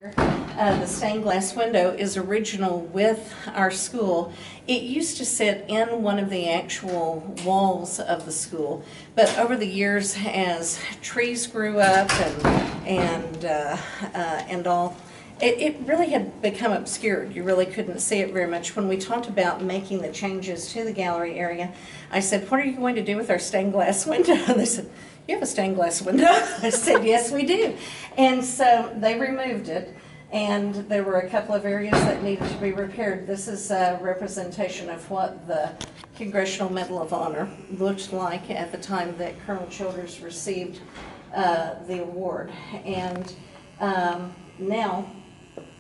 The stained glass window is original with our school. It used to sit in one of the actual walls of the school, but over the years, as trees grew up and all, it really had become obscured. You really couldn't see it very much. When we talked about making the changes to the gallery area, I said, "What are you going to do with our stained glass window?" And they said, "You have a stained glass window?" I said, "Yes, we do." And so they removed it, and there were a couple of areas that needed to be repaired. This is a representation of what the Congressional Medal of Honor looked like at the time that Colonel Childers received the award. And now,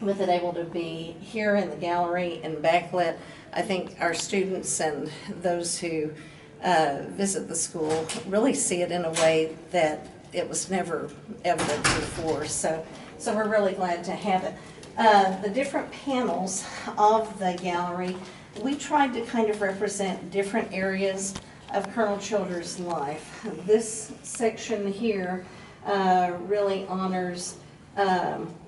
with it able to be here in the gallery and backlit, I think our students and those who visit the school really see it in a way that it was never evident before. So we're really glad to have it. The different panels of the gallery, we tried to kind of represent different areas of Colonel Childers' life. This section here really honors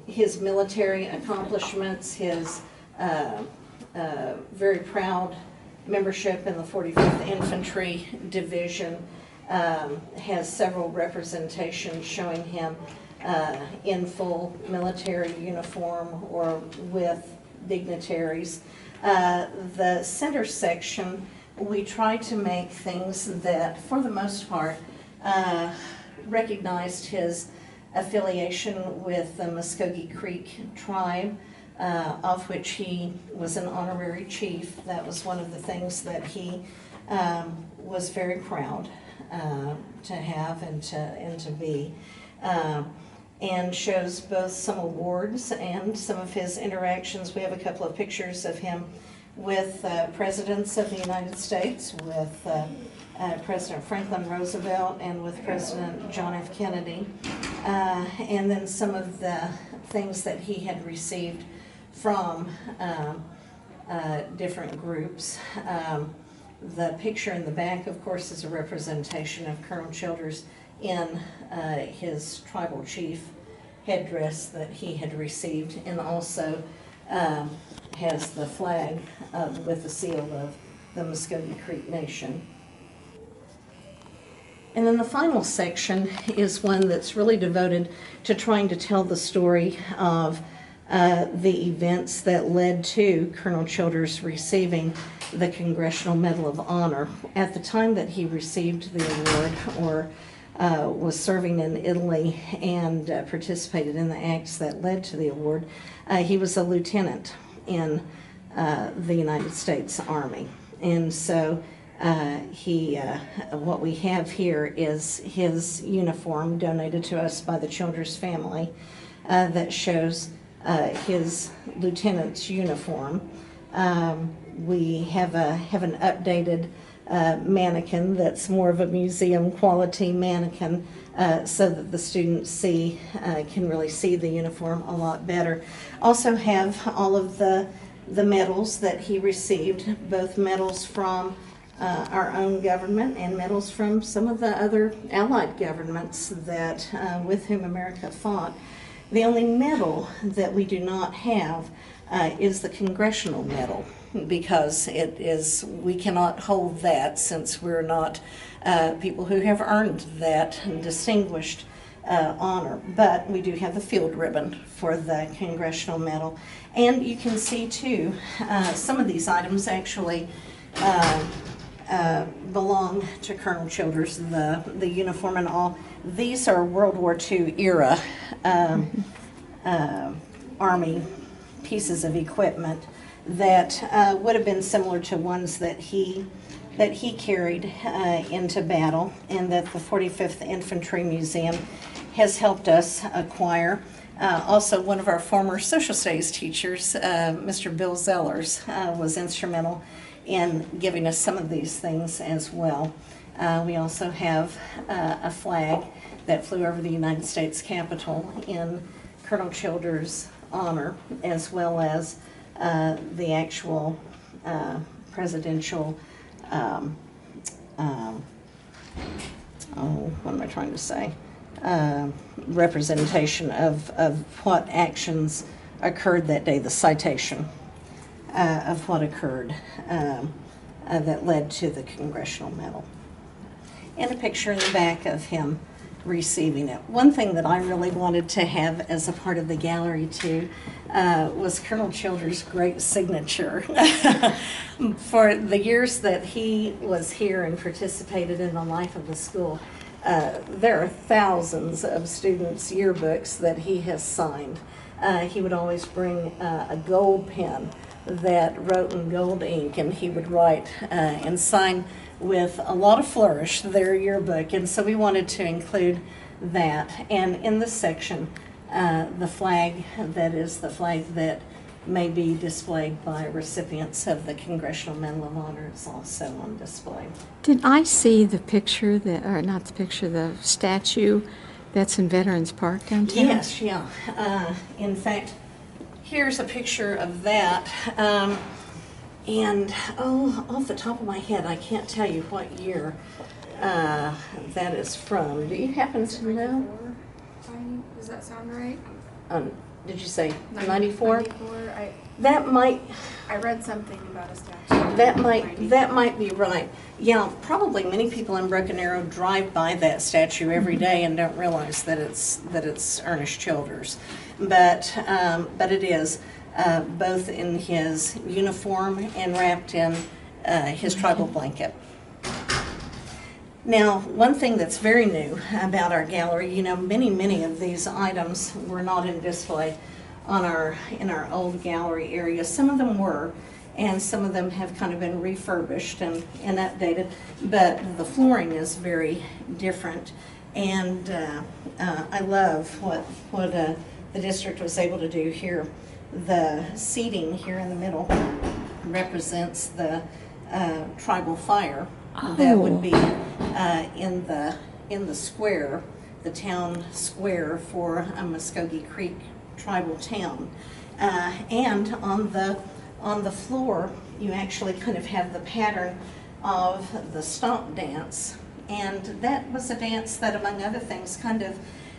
his military accomplishments, his very proud membership in the 45th Infantry Division, has several representations showing him in full military uniform or with dignitaries. The center section, we try to make things that, for the most part, recognized his affiliation with the Muskogee Creek tribe, of which he was an honorary chief. That was one of the things that he was very proud to have and to be. And shows both some awards and some of his interactions. We have a couple of pictures of him with presidents of the United States, with President Franklin Roosevelt and with President John F. Kennedy. And then some of the things that he had received from different groups. The picture in the back, of course, is a representation of Colonel Childers in his tribal chief headdress that he had received, and also has the flag with the seal of the Muskogee Creek Nation. And then the final section is one that's really devoted to trying to tell the story of the events that led to Colonel Childers receiving the Congressional Medal of Honor. At the time that he received the award, or was serving in Italy and participated in the acts that led to the award, he was a lieutenant in the United States Army. And so what we have here is his uniform donated to us by the Childers family that shows his lieutenant's uniform. We have an updated mannequin that's more of a museum quality mannequin, so that the students can really see the uniform a lot better. Also have all of the medals that he received, both medals from our own government and medals from some of the other allied governments that with whom America fought. The only medal that we do not have is the Congressional Medal, because we cannot hold that, since we're not people who have earned that distinguished honor. But we do have the field ribbon for the Congressional Medal. And you can see too, some of these items actually belong to Colonel Childers, the uniform and all. These are World War II era Army pieces of equipment that would have been similar to ones that he carried into battle, and that the 45th Infantry Museum has helped us acquire. Also, one of our former social studies teachers, Mr. Bill Zellers, was instrumental in giving us some of these things as well. We also have a flag that flew over the United States Capitol in Colonel Childers' honor, as well as the actual presidential, what am I trying to say? representation of what actions occurred that day, the citation of what occurred that led to the Congressional Medal. And a picture in the back of him receiving it. One thing that I really wanted to have as a part of the gallery too was Colonel Childers' great signature. For the years that he was here and participated in the life of the school, there are thousands of students' yearbooks that he has signed. He would always bring a gold pen that wrote in gold ink, and he would write and sign with a lot of flourish their yearbook, and so we wanted to include that. And in this section, the flag that is the flag that may be displayed by recipients of the Congressional Medal of Honor is also on display. Did I see the picture that, or not the picture, the statue that's in Veterans Park downtown? Yes, yeah. In fact, here's a picture of that. And, off the top of my head, I can't tell you what year that is from. Do you happen to know? Does that sound right? Did you say 94? 94. That might. I read something about a statue. That might be right. Yeah, probably many people in Broken Arrow drive by that statue every day and don't realize that it's Ernest Childers, but it is. Both in his uniform and wrapped in his tribal blanket. Now, one thing that's very new about our gallery, you know, many of these items were not in display in our old gallery area. Some of them were, and some of them have kind of been refurbished and updated, but the flooring is very different. And I love what the district was able to do here. The seating here in the middle represents the tribal fire that would be in the square, the town square for Muskogee Creek tribal town. And on the floor, you actually kind of have the pattern of the stomp dance, and that was a dance that, among other things, kind of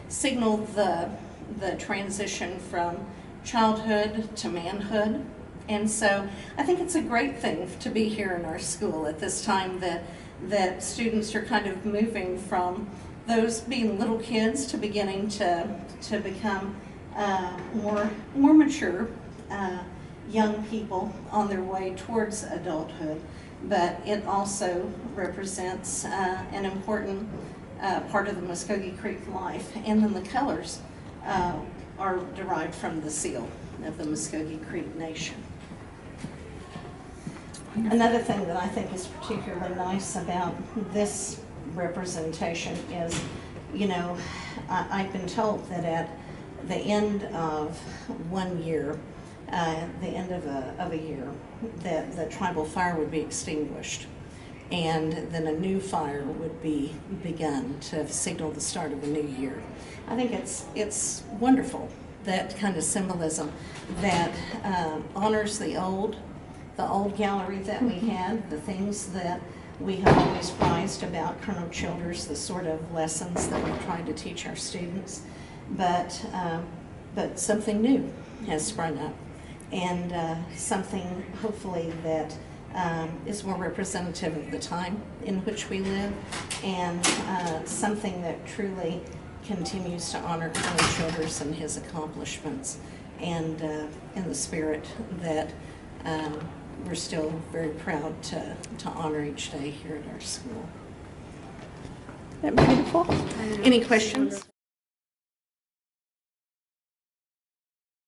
signaled the transition from childhood to manhood. And so I think it's a great thing to be here in our school at this time that students are kind of moving from those being little kids to beginning to become more mature young people on their way towards adulthood. But it also represents an important part of the Muskogee Creek life. And then the colors are derived from the seal of the Muskogee Creek Nation. Another thing that I think is particularly nice about this representation is, you know, I've been told that at the end of one year, the end of a year, that the tribal fire would be extinguished, and then a new fire would be begun to signal the start of a new year. I think it's wonderful, that kind of symbolism that honors the old gallery that we had, the things that we have always prized about Colonel Childers, the sort of lessons that we tried to teach our students, but something new has sprung up, and something hopefully that is more representative of the time in which we live, and something that truly continues to honor Colonel Childers and his accomplishments, and in the spirit that we're still very proud to honor each day here at our school. Isn't that beautiful? Any questions?